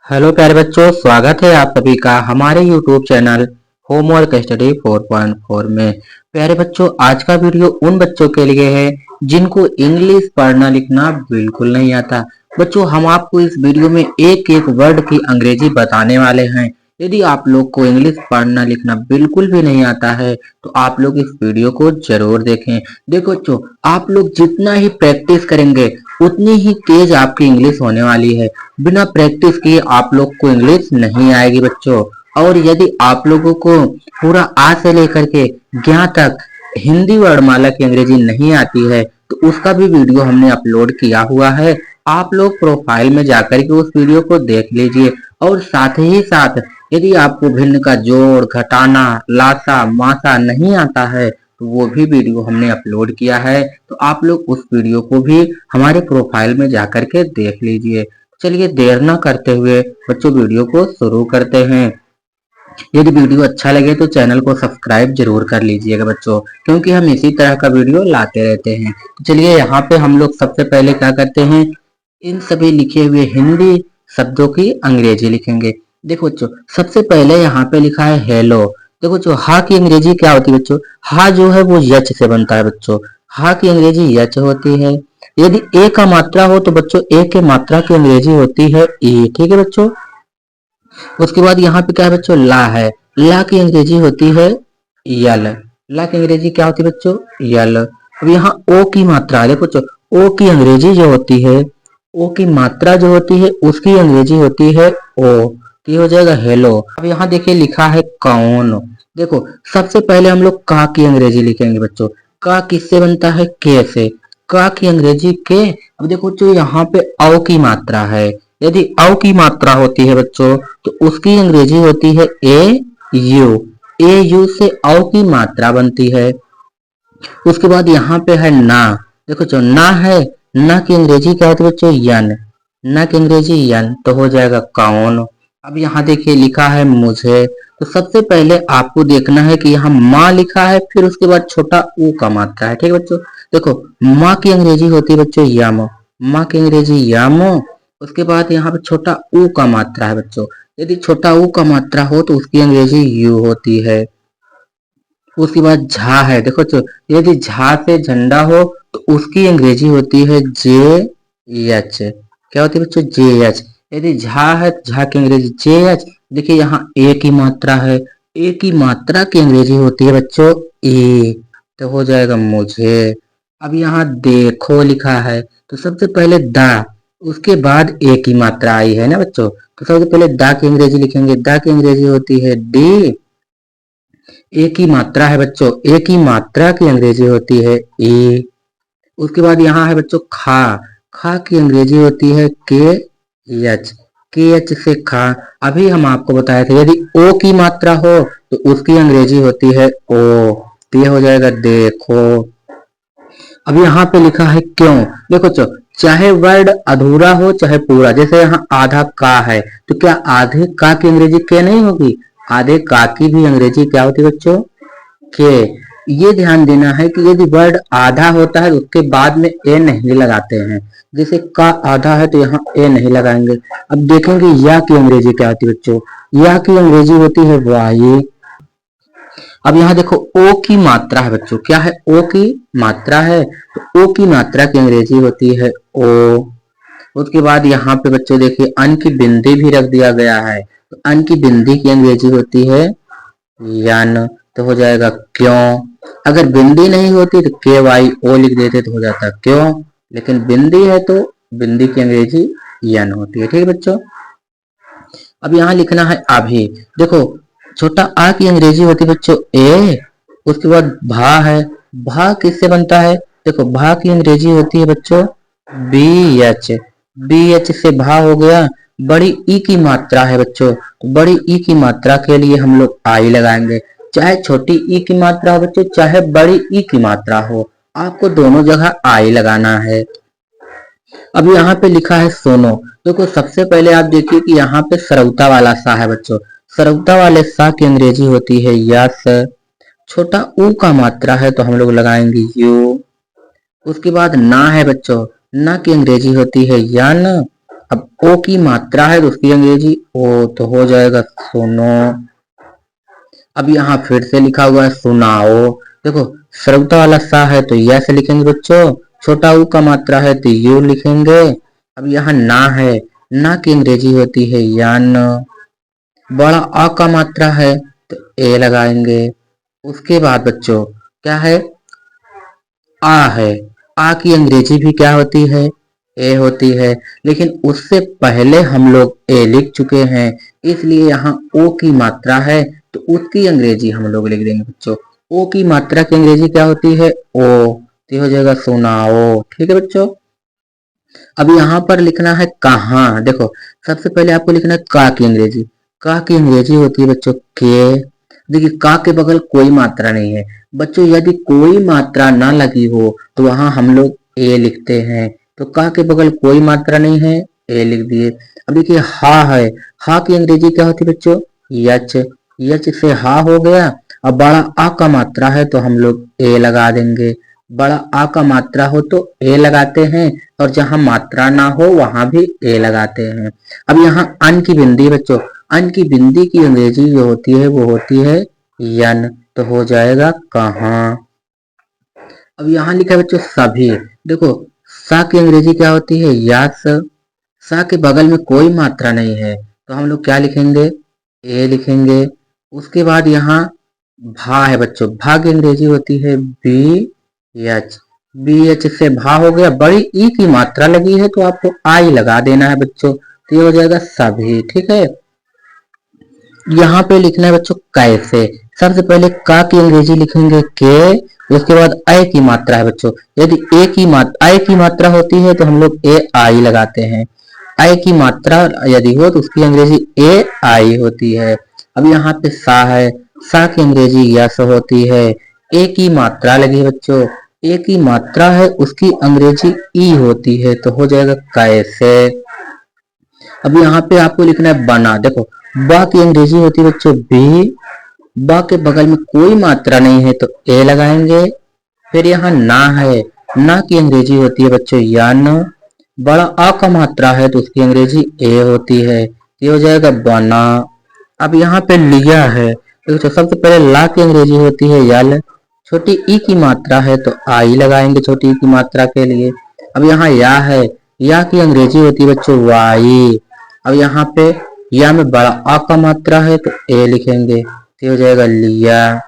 Hello प्यारे बच्चों, स्वागत है आप सभी का हमारे YouTube चैनल होमवर्क स्टडी 4.4 में। प्यारे बच्चों, आज का वीडियो उन बच्चों के लिए है जिनको इंग्लिश पढ़ना लिखना बिल्कुल नहीं आता। बच्चों, हम आपको इस वीडियो में एक एक वर्ड की अंग्रेजी बताने वाले हैं। यदि आप लोग को इंग्लिश पढ़ना लिखना बिल्कुल भी नहीं आता है तो आप लोग इस वीडियो को जरूर देखें। देखो बच्चों, आप लोग जितना ही प्रैक्टिस करेंगे उतनी ही तेज आपकी इंग्लिश होने वाली है। बिना प्रैक्टिस किए आप लोग को इंग्लिश नहीं आएगी बच्चों। और यदि आप लोगों को पूरा आ से लेकर के ज्ञा तक हिंदी वर्णमाला की अंग्रेजी नहीं आती है तो उसका भी वीडियो हमने अपलोड किया हुआ है। आप लोग प्रोफाइल में जाकर के उस वीडियो को देख लीजिए। और साथ ही साथ यदि आपको भिन्न का जोड़, घटाना, लासा, मासा नहीं आता है तो वो भी वीडियो हमने अपलोड किया है, तो आप लोग उस वीडियो को भी हमारे प्रोफाइल में जाकर के देख लीजिए। चलिए देर न करते हुए बच्चों वीडियो को शुरू करते हैं। यदि वीडियो अच्छा लगे तो चैनल को सब्सक्राइब जरूर कर लीजिएगा बच्चों, क्योंकि हम इसी तरह का वीडियो लाते रहते हैं। तो चलिए यहाँ पे हम लोग सबसे पहले क्या करते हैं, इन सभी लिखे हुए हिंदी शब्दों की अंग्रेजी लिखेंगे। देखो बच्चों, सबसे पहले यहाँ पे लिखा है हेलो। देखो बच्चों, हा की अंग्रेजी क्या होती है बच्चों? हा जो है वो यच से बनता है बच्चों। हा की अंग्रेजी यच होती है। यदि ए का मात्रा हो तो बच्चों ए के मात्रा की अंग्रेजी होती है ई। ठीक है बच्चों। उसके बाद यहाँ पे क्या है बच्चों? ला है। ला की अंग्रेजी होती है यल। ला की अंग्रेजी क्या होती है बच्चों? यल। अब यहाँ ओ की मात्रा है। देखो बच्चों, ओ की अंग्रेजी जो होती है, ओ की मात्रा जो होती है उसकी अंग्रेजी होती है ओ। तो ये हो जाएगा हेलो। अब यहाँ देखिए लिखा है कौन। देखो, सबसे पहले हम लोग का की अंग्रेजी लिखेंगे बच्चों। का किससे बनता है? के से। का की अंग्रेजी के। अब देखो बच्चों, यहाँ पे औ की मात्रा है। यदि औ की मात्रा होती है बच्चों तो उसकी अंग्रेजी होती है ए यू। ए यू से औ की मात्रा बनती है। उसके बाद यहाँ पे है ना। देखो जो ना है, ना की अंग्रेजी क्या होती है बच्चों? यन। ना की अंग्रेजी यन, तो हो जाएगा कौन। अब यहाँ देखिए लिखा है मुझे। तो सबसे पहले आपको देखना है कि यहाँ माँ लिखा है, फिर उसके बाद छोटा ऊ का मात्रा है। ठीक है बच्चों। देखो, माँ की अंग्रेजी होती है बच्चों यम। माँ की अंग्रेजी यम। उसके बाद यहाँ पे छोटा ऊ का मात्रा है बच्चों। यदि छोटा ऊ का मात्रा हो तो उसकी अंग्रेजी यू होती है। उसके बाद झा है। देखो तो, यदि झा से झंडा हो तो उसकी अंग्रेजी होती है जे एच। क्या होती है बच्चों? जे एच। यदि झा है तो झा की अंग्रेजी जे एच। देखिए यहाँ ए की मात्रा है। ए की मात्रा की अंग्रेजी होती है बच्चों ए। तो हो जाएगा मुझे। अब यहाँ देखो लिखा है तो सबसे पहले दा, उसके बाद ए की मात्रा आई है ना बच्चों। तो सबसे पहले दा की अंग्रेजी लिखेंगे। दा की अंग्रेजी होती है डी। ए की मात्रा है बच्चों, ए की मात्रा की अंग्रेजी होती है ए। उसके बाद यहाँ है बच्चों खा। खा की अंग्रेजी होती है के एच। के एच से खा। अभी हम आपको बताए थे यदि ओ की मात्रा हो तो उसकी अंग्रेजी होती है ओ। तो ये हो जाएगा देखो। अब यहाँ पे लिखा है क्यों। देखो बच्चों, चाहे वर्ड अधूरा हो चाहे पूरा, जैसे यहाँ आधा का है तो क्या आधे का की अंग्रेजी के नहीं होगी? आधे का की भी अंग्रेजी क्या होती है बच्चों? के। ये ध्यान देना है कि यदि वर्ड आधा होता है तो उसके बाद में ए नहीं लगाते हैं। जैसे का आधा है तो यहाँ ए नहीं लगाएंगे। अब देखेंगे या की अंग्रेजी क्या होती है बच्चों? या की अंग्रेजी होती है वाई। अब यहाँ देखो ओ की मात्रा है बच्चों। क्या है? ओ की मात्रा है तो ओ की मात्रा की अंग्रेजी होती है ओ। उसके बाद यहाँ पे बच्चों देखिए अन की बिंदी भी रख दिया गया है। तो अन की बिंदी की अंग्रेजी होती है यन। तो हो जाएगा क्यों। अगर बिंदी नहीं होती तो के वाई ओ लिख देते तो हो जाता क्यों। लेकिन बिंदी है तो बिंदी की अंग्रेजी यन होती है। ठीक है बच्चों। अब यहाँ लिखना है अभी। देखो, छोटा आ की अंग्रेजी होती है बच्चों ए। उसके बाद भा है। भा किससे बनता है? देखो, भा की अंग्रेजी होती है बच्चों बी एच। बी एच से भा हो गया। बड़ी ई की मात्रा है बच्चों, तो बड़ी ई की मात्रा के लिए हम लोग आई लगाएंगे। चाहे छोटी ई की मात्रा हो बच्चों, चाहे बड़ी ई की मात्रा हो, आपको दोनों जगह आई लगाना है। अब यहाँ पे लिखा है सोनो। देखो, सबसे पहले आप देखिए कि यहाँ पे सरौता वाला सा है बच्चों। सरौता वाले सा की अंग्रेजी होती है यस। छोटा ऊ का मात्रा है तो हम लोग लगाएंगे यू। उसके बाद ना है बच्चों। ना की अंग्रेजी होती है यन। अब ओ की मात्रा है तो उसकी अंग्रेजी ओ, तो हो जाएगा सुनो। अब यहाँ फिर से लिखा हुआ है सुनाओ। देखो, श्रव्यता वाला सा है तो यह से लिखेंगे बच्चों, छोटा ऊ का मात्रा है तो यू लिखेंगे। अब यहाँ ना है, ना की अंग्रेजी होती है यान। बड़ा आ का मात्रा है तो ए लगाएंगे। उसके बाद बच्चों क्या है, आ है, आ की अंग्रेजी भी क्या होती है, ए होती है। लेकिन उससे पहले हम लोग ए लिख चुके हैं, इसलिए यहाँ ओ की मात्रा है तो उसकी अंग्रेजी हम लोग लिख देंगे बच्चों। ओ की मात्रा की अंग्रेजी क्या होती है, ओ, तो हो जाएगा सुनाओ। ठीक है बच्चों। अब यहाँ पर लिखना है कहाँ। देखो, सबसे पहले आपको लिखना है का की अंग्रेजी। का की अंग्रेजी होती है बच्चों के। देखिए, का के बगल कोई मात्रा नहीं है बच्चों, यदि कोई मात्रा ना लगी हो तो वहां हम लोग ए लिखते हैं। तो का के बगल कोई मात्रा नहीं है, ए लिख दिए। अब देखिए हा है, हा की अंग्रेजी क्या होती है बच्चों, यच। यच से हा हो गया। अब बड़ा आ का मात्रा है तो हम लोग ए लगा देंगे। बड़ा आ का मात्रा हो तो ए लगाते हैं, और जहां मात्रा ना हो वहां भी ए लगाते हैं। अब यहाँ अन की बिंदी बच्चों, अन की बिंदी की अंग्रेजी जो होती है वो होती है यन, तो हो जाएगा कहाँ। अब यहाँ लिखा है बच्चों सभी। देखो, सा की अंग्रेजी क्या होती है, यस। सा के बगल में कोई मात्रा नहीं है तो हम लोग क्या लिखेंगे, ए लिखेंगे। उसके बाद यहाँ भा है बच्चों, भा की अंग्रेजी होती है बी एच। बी एच से भा हो गया। बड़ी ई की मात्रा लगी है तो आपको आई लगा देना है बच्चों, तो ये हो जाएगा सभी। ठीक है। यहाँ पे लिखना है बच्चों कैसे। सबसे पहले का की अंग्रेजी लिखेंगे के। उसके बाद ए की मात्रा है बच्चों, यदि ए की मात्रा होती है तो हम लोग ए आई लगाते हैं। ए की मात्रा यदि हो तो उसकी अंग्रेजी ए आई होती है। अब यहाँ पे सा है, सा की अंग्रेजी यस होती है। ए की मात्रा लगी है बच्चों, ए की मात्रा है उसकी अंग्रेजी ई होती है, तो हो जाएगा कैसे। अब यहाँ पे आपको लिखना है बना। देखो, बा की अंग्रेजी होती है बच्चों बी। बा के बगल में कोई मात्रा नहीं है तो ए लगाएंगे। फिर यहाँ ना है, ना की अंग्रेजी होती है बच्चों यान। बड़ा आ का मात्रा है तो उसकी अंग्रेजी ए होती है, ये हो जाएगा बना। अब यहाँ पे लिया है, तो सबसे पहले ला की अंग्रेजी होती है यल। छोटी ई की मात्रा है तो आई लगाएंगे छोटी ई की मात्रा के लिए। अब यहाँ या है, या की अंग्रेजी होती है बच्चों वाई। अब यहाँ पे या में बड़ा आ का मात्रा है तो ए लिखेंगे, तो हो जाएगा लिया।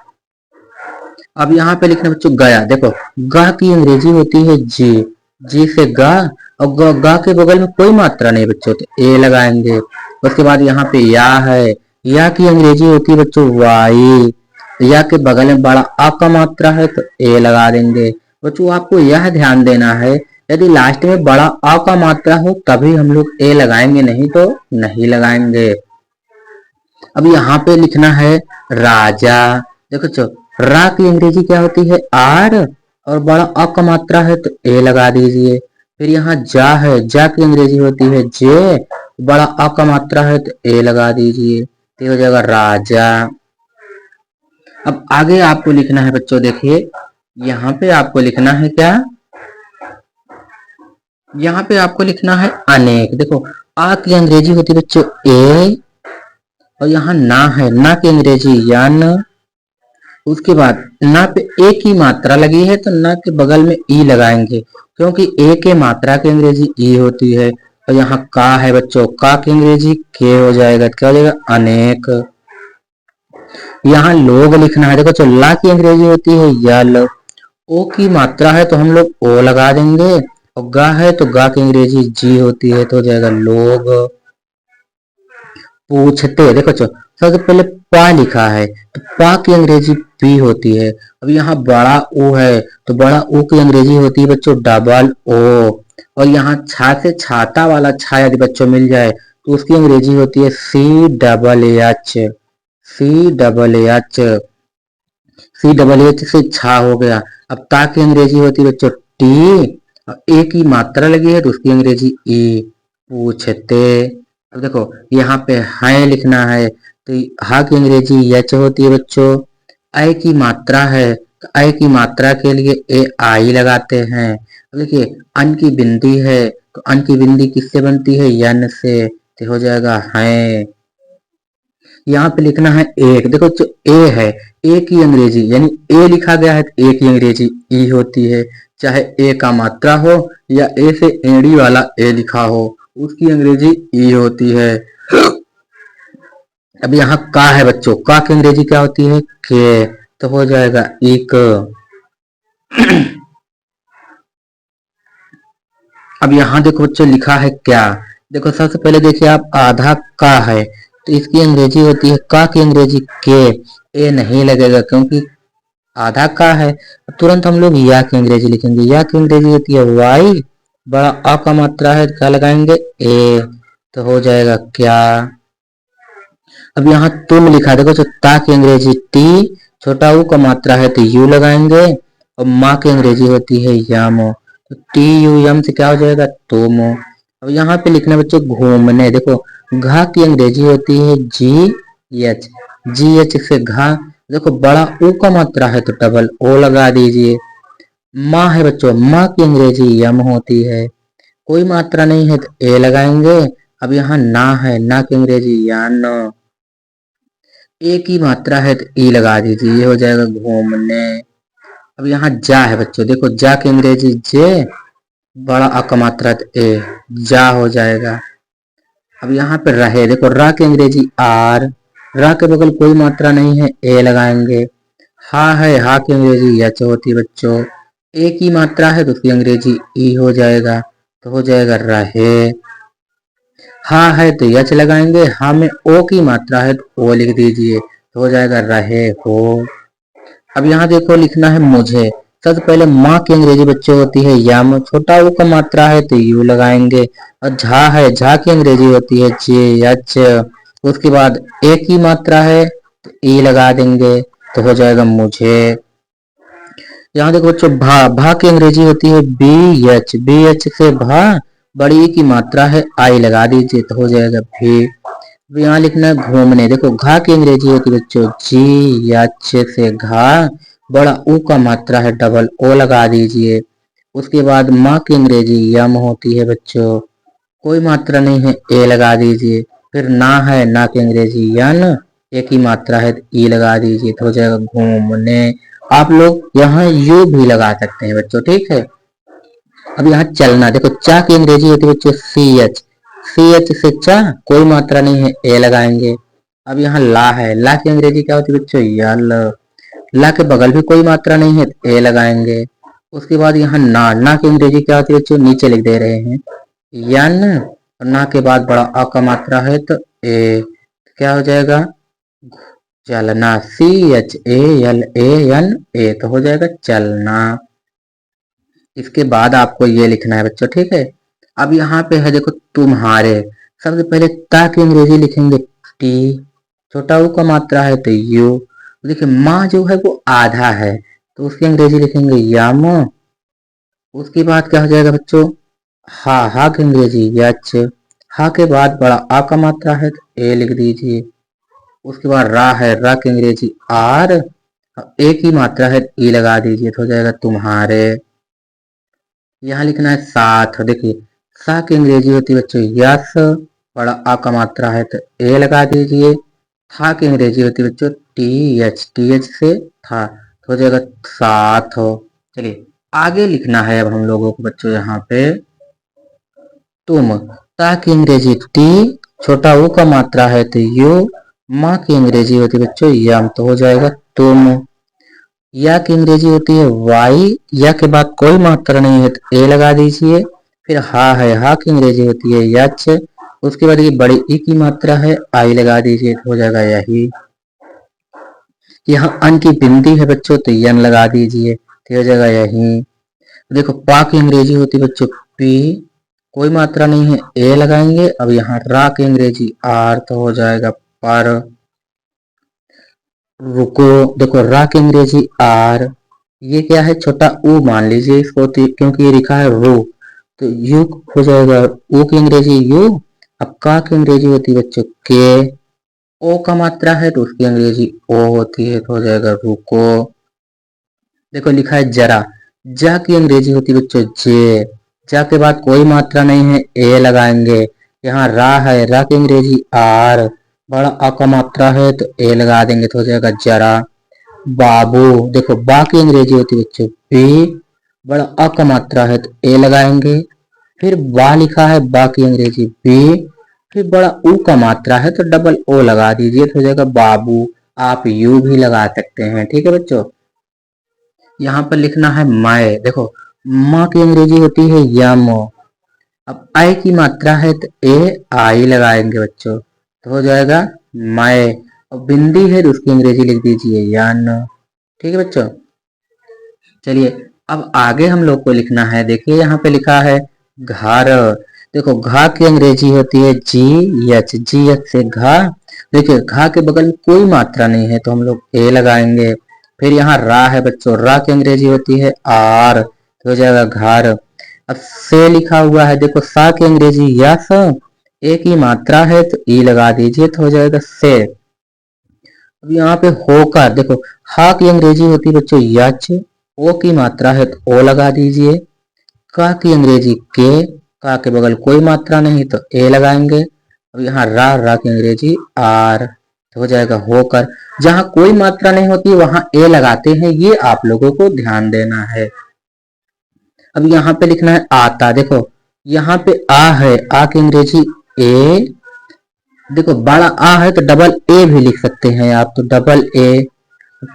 अब यहाँ पे लिखना बच्चों गया। देखो, गा की अंग्रेजी होती है जी। जी से गा, और गा के बगल में कोई मात्रा नहीं बच्चों तो ए लगाएंगे। उसके बाद यहाँ पे या है, या की अंग्रेजी होती है बच्चों वाई। या के बगल में बड़ा आ का मात्रा है तो ए लगा देंगे। बच्चों आपको यह ध्यान देना है, यदि लास्ट में बड़ा आ का मात्रा हो तभी हम लोग ए लगाएंगे, नहीं तो नहीं लगाएंगे। अब यहाँ पे लिखना है राजा। देखो चो, रा की अंग्रेजी क्या होती है आर, और बड़ा अ का मात्रा है तो ए लगा दीजिए। फिर यहाँ जा है, जा की अंग्रेजी होती है जे। बड़ा अ का मात्रा है तो ए लगा दीजिए, तो हो जाएगा राजा। अब आगे आपको लिखना है बच्चों, देखिए यहाँ पे आपको लिखना है क्या, यहाँ पे आपको लिखना है अनेक। देखो, आ की अंग्रेजी होती है बच्चों ए, और यहाँ ना है, ना की अंग्रेजी यान। उसके बाद ना पे ए की मात्रा लगी है तो ना के बगल में ई लगाएंगे, क्योंकि ए के मात्रा की अंग्रेजी ई होती है। और यहाँ का है बच्चों, का की अंग्रेजी के हो जाएगा, क्या हो जाएगा अनेक। यहाँ लोग लिखना है। देखो चलो, ला की अंग्रेजी होती है यल। ओ की मात्रा है तो हम लोग ओ लगा देंगे, और गा है तो गा की अंग्रेजी जी होती है, तो हो जाएगा लोग। पूछते, देखो चलो, सबसे पहले पा लिखा है तो पा की अंग्रेजी पी होती है। अब यहाँ बड़ा ओ है तो बड़ा ओ की अंग्रेजी होती है बच्चों डबल ओ। और यहाँ छा से छाता वाला छा यदि बच्चों मिल जाए तो उसकी अंग्रेजी होती है C double H. C double H, C double H से छा हो गया। अब ता की अंग्रेजी होती है बच्चों टी, और ए की मात्रा लगी है तो उसकी अंग्रेजी ई, पूछते। अब देखो, यहाँ पे है लिखना है तो हा की अंग्रेजी यच होती है बच्चों। ऐ की मात्रा है ऐ की मात्रा के लिए ए आई लगाते हैं। अब देखिए अन की बिंदी है तो अन की बिंदी किससे बनती है, यन से, तो हो जाएगा है। यहाँ पे लिखना है एक, देखो जो ए है, ए की अंग्रेजी यानी ए लिखा गया है तो ए की अंग्रेजी ई होती है, चाहे ए का मात्रा हो या ए से एड़ी वाला ए लिखा हो, उसकी अंग्रेजी ई होती है। अब यहाँ का है बच्चों, का की अंग्रेजी क्या होती है, के, तो हो जाएगा एक। अब यहाँ देखो बच्चों लिखा है क्या, देखो सबसे पहले देखिए आप, आधा का है तो इसकी अंग्रेजी होती है, का की अंग्रेजी के, ए नहीं लगेगा क्योंकि आधा का है। अब तुरंत हम लोग या की अंग्रेजी लिखेंगे, या की अंग्रेजी होती है वाई, बड़ा अ का मात्रा है क्या लगाएंगे, ए, तो हो जाएगा क्या। अब यहाँ तुम लिखा है, देखो जो ता की अंग्रेजी टी, छोटा ऊ का मात्रा है तो यू लगाएंगे, और माँ की अंग्रेजी होती है यम, तो टी यू यम से क्या हो जाएगा, तुम। अब यहाँ पे लिखना बच्चों घूमने, देखो घा की अंग्रेजी होती है जी एच, जी एच से घा, देखो बड़ा ऊ का मात्रा है तो डबल ओ लगा दीजिए। माँ है बच्चों, माँ की अंग्रेजी यम होती है, कोई मात्रा नहीं है तो ए लगाएंगे। अब यहाँ ना है, ना की अंग्रेजी यान, ए की मात्रा है तो ई लगा दीजिए, ये हो जाएगा घूमने। अब यहाँ जा है बच्चों, देखो जा की अंग्रेजी जे, बड़ा अ का मात्रा तो ए, जा हो जाएगा। अब यहाँ पे रहे, देखो रा की अंग्रेजी आर, रा के बगल कोई मात्रा नहीं है ए लगाएंगे। हा है, हा की अंग्रेजी यच होती है बच्चों, ए की मात्रा है तो उसकी अंग्रेजी ई हो जाएगा, तो हो जाएगा रहे। हा है तो यच लगाएंगे, हा में ओ की मात्रा है तो ओ लिख दीजिए, तो हो जाएगा रहे हो। अब यहाँ देखो लिखना है मुझे, सबसे पहले माँ की अंग्रेजी बच्चे होती है यम, छोटा ऊ का मात्रा है तो यू लगाएंगे, और झा है, झा की अंग्रेजी होती है जे यच, उसके बाद ए की मात्रा है तो ई लगा देंगे, तो हो जाएगा मुझे। यहाँ देखो बच्चों भा, भा की अंग्रेजी होती है बी एच से भा, बड़ी ई की मात्रा है आई लगा दीजिए, तो हो जाएगा भी। अब यहाँ लिखना है घूमने, देखो घा की अंग्रेजी होती है बच्चों जी एच से घा, बड़ा ऊ का मात्रा है डबल ओ लगा दीजिए। उसके बाद माँ की अंग्रेजी यम होती है बच्चों, कोई मात्रा नहीं है ए लगा दीजिए। फिर ना है, ना की अंग्रेजी यन, ए की मात्रा है ई लगा दीजिए, तो हो जाएगा घूमने। आप लोग यहाँ यू भी लगा सकते हैं बच्चों, ठीक है। अब यहाँ चलना, देखो चा की अंग्रेजी होती है बच्चों सी एच से चा, कोई मात्रा नहीं है ए लगाएंगे। अब यहाँ ला है, ला की अंग्रेजी क्या होती है बच्चों यल, ला के बगल भी कोई मात्रा नहीं है तो ए लगाएंगे। उसके बाद यहाँ ना, ना की अंग्रेजी क्या होती है बच्चों, नीचे लिख दे रहे हैं यन, और ना के बाद बड़ा अ का मात्रा है तो ए, क्या हो जाएगा चलना, C H A L A N A, तो हो जाएगा चलना। इसके बाद आपको ये लिखना है बच्चों, ठीक है। अब यहाँ पे है देखो तुम्हारे, सबसे पहले ता की अंग्रेजी लिखेंगे टी, छोटा ऊ का मात्रा है तो यू, देखिए माँ जो है वो आधा है तो उसकी अंग्रेजी लिखेंगे यम। उसके बाद क्या हो जाएगा बच्चों, हा की अंग्रेजी यच, हा के बाद बड़ा आ का मात्रा है तो ए लिख दीजिए। उसके बाद रा है, रा की अंग्रेजी आर, ए की मात्रा है ई लगा दीजिए, तो हो जाएगा तुम्हारे। यहाँ लिखना है साथ, देखिए सा की अंग्रेजी होती है बच्चों यस, बड़ा आ का मात्रा है तो ए लगा दीजिए। था की अंग्रेजी होती है बच्चों टी एच से था, तो हो जाएगा साथ हो। चलिए आगे लिखना है अब हम लोगों को बच्चों, यहाँ पे तुम, ता की अंग्रेजी टी, छोटा ऊ का मात्रा है तो यू, माँ की अंग्रेजी होती है बच्चों यम, तो हो जाएगा तुम। या की अंग्रेजी होती है वाई, या के बाद कोई मात्रा नहीं है तो ए लगा दीजिए। फिर हा है, हा की अंग्रेजी होती है यच, उसके बाद ये बड़ी ई की मात्रा है आई लगा दीजिए, तो हो जाएगा यही। यहाँ अन की बिंदी है बच्चों तो यन लगा दीजिए, तो हो जाएगा यही। देखो पा की अंग्रेजी होती है बच्चों पी, कोई मात्रा नहीं है ए लगाएंगे। अब यहाँ रा की अंग्रेजी आर, तो हो जाएगा पर। रुको, देखो रा की अंग्रेजी आर, ये क्या है छोटा ऊ मान लीजिए इसको, क्योंकि ये लिखा है रू, तो यू हो जाएगा, ऊ की अंग्रेजी यू। अब का की अंग्रेजी होती है बच्चों के, ओ का मात्रा है तो उसकी अंग्रेजी ओ होती है, तो हो जाएगा रुको। देखो लिखा है जरा, जा की अंग्रेजी होती है बच्चों जे, जा के बाद कोई मात्रा नहीं है ए लगाएंगे। यहाँ रा है, रा की अंग्रेजी आर, बड़ा आ का मात्रा है तो ए लगा देंगे तो हो जाएगा जरा। बाबू, देखो बा की अंग्रेजी होती है बच्चों बी, बड़ा अ का मात्रा है तो ए लगाएंगे। फिर बा लिखा है, बा की अंग्रेजी बी, फिर बड़ा ऊ का मात्रा है तो डबल ओ लगा दीजिए तो हो जाएगा बाबू। आप यू भी लगा सकते हैं, ठीक है बच्चों। यहाँ पर लिखना है मैं, देखो माँ की अंग्रेजी होती है यम, अब आई की मात्रा है तो ए आई लगाएंगे बच्चों तो हो जाएगा मैं। और बिंदी है तो उसकी अंग्रेजी लिख दीजिए यान, ठीक है बच्चों। चलिए अब आगे हम लोग को लिखना है, देखिए यहाँ पे लिखा है घर। देखो घा की अंग्रेजी होती है जी एच, जी एच से घा। देखिए घा के बगल में कोई मात्रा नहीं है तो हम लोग ए लगाएंगे। फिर यहाँ रा है बच्चों, रा की अंग्रेजी होती है आर तो हो जाएगा घर। अब से लिखा हुआ है, देखो सा की अंग्रेजी यस, ए की मात्रा है तो ई लगा दीजिए तो हो जाएगा से। अब यहाँ पे होकर, देखो हा की अंग्रेजी होती है बच्चों यच, ओ की मात्रा है तो ओ लगा दीजिए। का की अंग्रेजी के, का के बगल कोई मात्रा नहीं तो ए लगाएंगे। अब यहाँ रा, रा की अंग्रेजी आर तो हो जाएगा होकर। जहां कोई मात्रा नहीं होती वहां ए लगाते हैं, ये आप लोगों को ध्यान देना है। अब यहाँ पे लिखना है आता, देखो यहाँ पे आ है, आ की अंग्रेजी ए, देखो बड़ा आ है तो डबल ए भी लिख सकते हैं आप, तो डबल ए।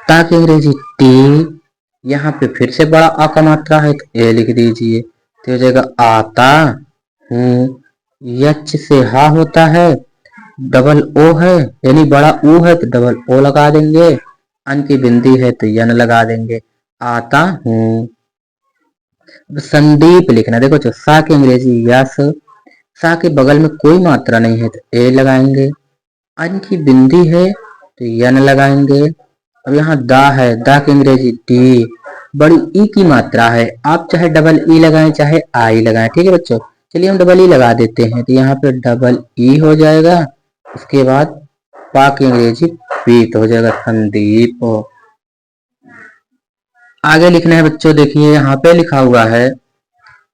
ता की अंग्रेजी टी, यहाँ पे फिर से बड़ा आ का मात्रा है तो ए लिख दीजिए तो हो जाएगा आता हूँ। यच से हा होता है, डबल ओ है यानी बड़ा ऊ है तो डबल ओ लगा देंगे। अन की बिंदी है तो यन लगा देंगे, आता हूँ। संदीप लिखना, देखो जो सा की अंग्रेजी यस, सा के बगल में कोई मात्रा नहीं है तो ए लगाएंगे। अन की बिंदी है तो यन लगाएंगे। अब यहाँ दा है, दा की अंग्रेजी डी, बड़ी ई की मात्रा है, आप चाहे डबल ई लगाएं चाहे आई लगाएं, ठीक है बच्चों। चलिए हम डबल ई लगा देते हैं तो यहाँ पे डबल ई हो जाएगा। उसके बाद पा की अंग्रेजी पी तो हो जाएगा संदीप। आगे लिखना है बच्चों, देखिए यहाँ पे लिखा हुआ है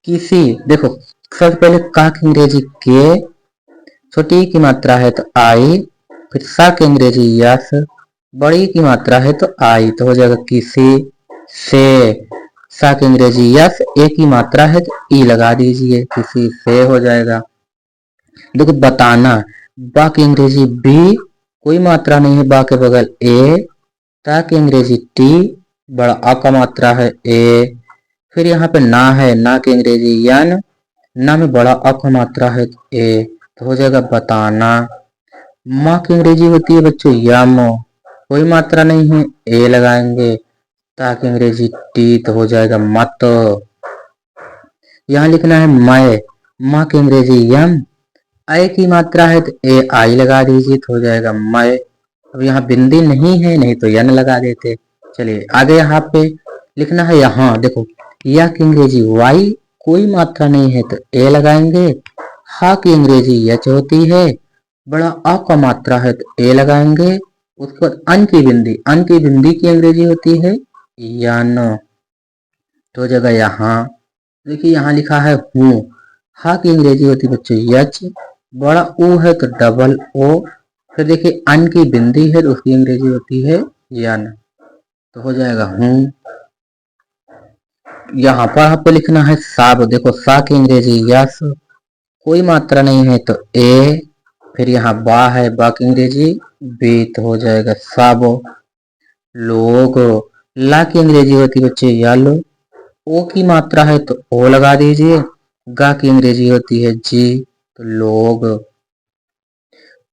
किसी, देखो सबसे पहले का की अंग्रेजी के, छोटी की मात्रा है तो आई, फिर सा की अंग्रेजी यस, बड़ी की मात्रा है तो आई तो हो जाएगा किसी से। सा की अंग्रेजी यस, ए की मात्रा है तो ई लगा दीजिए, किसी से हो जाएगा। देखो बताना, बा की अंग्रेजी बी, कोई मात्रा नहीं है बा के बगल ए, ता की अंग्रेजी टी, बड़ा आ का मात्रा है ए। फिर यहाँ पे ना है, ना की अंग्रेजी यन, ना में बड़ा अ का मात्रा है ए तो हो जाएगा बताना। माँ की अंग्रेजी होती है बच्चों यम, कोई मात्रा नहीं है ए लगाएंगे। ता की अंग्रेजी टी तो हो जाएगा मत। यहाँ लिखना है मैं, माँ की अंग्रेजी यम, आई की मात्रा है तो ए आई लगा दीजिए तो हो जाएगा मैं। अब यहाँ बिंदी नहीं है, नहीं तो यन लगा देते। चलिए आगे यहाँ पे लिखना है, यहाँ देखो या की अंग्रेजी वाई, कोई मात्रा नहीं है तो ए लगाएंगे। हा की अंग्रेजी यच होती है, बड़ा अ का मात्रा है तो ए लगाएंगे। उसके बाद अन की बिंदी, अन की बिंदी की अंग्रेजी होती है यान तो हो जाएगा यहाँ। देखिए यहाँ लिखा है हूँ, हा की अंग्रेजी होती है बच्चों यच, बड़ा ऊ है तो डबल ओ, फिर देखिए अन की बिंदी है तो उसकी अंग्रेजी होती है यन तो हो जाएगा हूँ। यहाँ पर आपको लिखना है साब, देखो सा की अंग्रेजी यस, कोई मात्रा नहीं है तो ए, फिर यहाँ बा है, बा की अंग्रेजी बी तो हो जाएगा साबो। लोग, ला की अंग्रेजी होती है बच्चे यालो, ओ की मात्रा है तो ओ लगा दीजिए। गा की अंग्रेजी होती है जी तो लोग।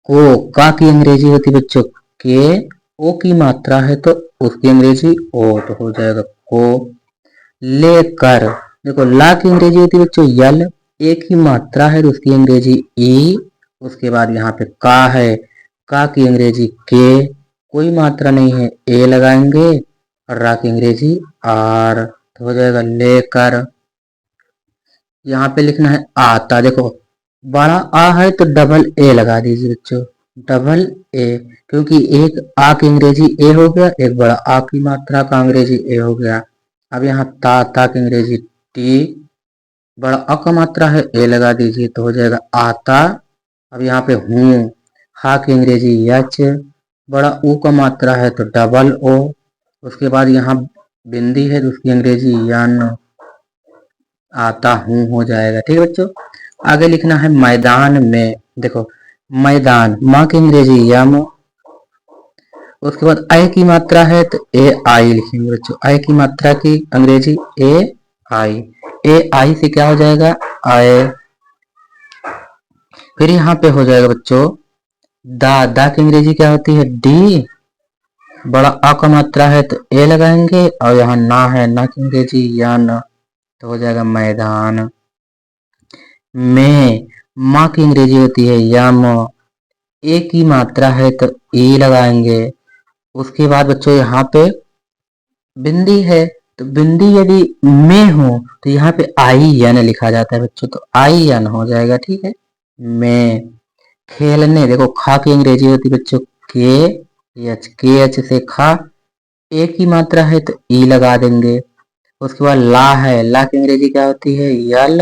को, का की अंग्रेजी होती है बच्चों के, ओ की मात्रा है तो उसकी अंग्रेजी ओ तो हो जाएगा को। लेकर, देखो ला की अंग्रेजी होती है बच्चों यल, ए की मात्रा है तो उसकी अंग्रेजी ई। उसके बाद यहाँ पे का है, का की अंग्रेजी के, कोई मात्रा नहीं है ए लगाएंगे। और रा की अंग्रेजी आर तो हो जाएगा लेकर। यहाँ पे लिखना है आता, देखो बड़ा आ है तो डबल ए लगा दीजिए बच्चों, डबल ए, क्योंकि एक आ की अंग्रेजी ए हो गया, एक बड़ा आ की मात्रा का अंग्रेजी ए हो गया। अब यहाँ ता ता की अंग्रेजी टी, बड़ा अ का मात्रा है ए लगा दीजिए तो हो जाएगा आता। अब यहाँ पे हूँ, हा की अंग्रेजी यच, बड़ा ऊ का मात्रा है तो डबल ओ, उसके बाद यहाँ बिंदी है तो उसकी अंग्रेजी यन, आता हूँ हो जाएगा। ठीक है बच्चों, आगे लिखना है मैदान में। देखो मैदान, माँ की अंग्रेजी यम, उसके बाद आई की मात्रा है तो ए आई लिखेंगे बच्चों। आई की मात्रा की अंग्रेजी ए आई, ए आई से क्या हो जाएगा आए। फिर यहाँ पे हो जाएगा बच्चों दा, दा की अंग्रेजी क्या होती है डी, बड़ा अ का मात्रा है तो ए लगाएंगे और यहाँ ना है, ना की अंग्रेजी या न, तो हो जाएगा मैदान में। माँ की अंग्रेजी होती है यम, ए की मात्रा है तो ए लगाएंगे। उसके बाद बच्चों यहाँ पे बिंदी है तो बिंदी यदि में हो तो यहाँ पे आई यन लिखा जाता है बच्चों, तो आई यन हो जाएगा। ठीक है, में। खेलने, देखो खा की अंग्रेजी होती है बच्चों के एच से खा, ए की मात्रा है तो ई लगा देंगे। उसके बाद ला है, ला की अंग्रेजी क्या होती है यल,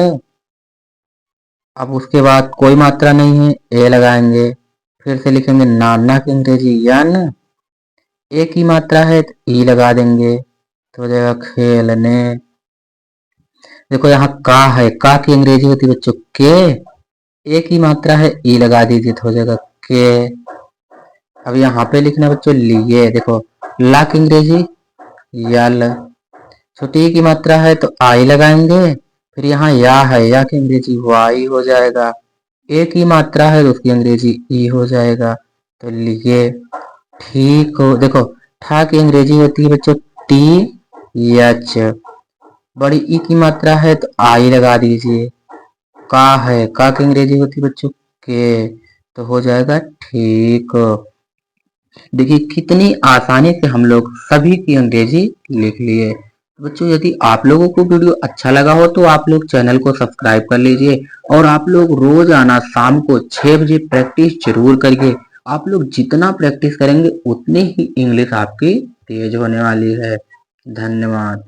अब उसके बाद कोई मात्रा नहीं है ए लगाएंगे। फिर से लिखेंगे नाना की अंग्रेजी यन, ए की मात्रा है तो ई लगा देंगे तो हो जाएगा खेलने। देखो यहाँ का है, का की अंग्रेजी होती है बच्चों के, ए की मात्रा है ई लगा दीजिए तो हो जाएगा के। अब यहाँ पे लिखना बच्चों लिए, देखो ला की अंग्रेजी यल, छोटी की मात्रा है तो आई लगाएंगे। फिर यहाँ या है, या की अंग्रेजी वाई हो जाएगा। ए की मात्रा है तो उसकी अंग्रेजी ई हो जाएगा तो लिए ठीक हो। देखो ठा की अंग्रेजी होती है बच्चों टी एच, बड़ी ई की मात्रा है तो आई लगा दीजिए। का है, का की अंग्रेजी होती है बच्चों के, तो हो जाएगा ठीक। देखिए कितनी आसानी से हम लोग सभी की अंग्रेजी लिख लिए। तो बच्चों यदि आप लोगों को वीडियो अच्छा लगा हो तो आप लोग चैनल को सब्सक्राइब कर लीजिए और आप लोग रोजाना शाम को 6 बजे प्रैक्टिस जरूर करिए। आप लोग जितना प्रैक्टिस करेंगे उतनी ही इंग्लिश आपकी तेज होने वाली है। धन्यवाद।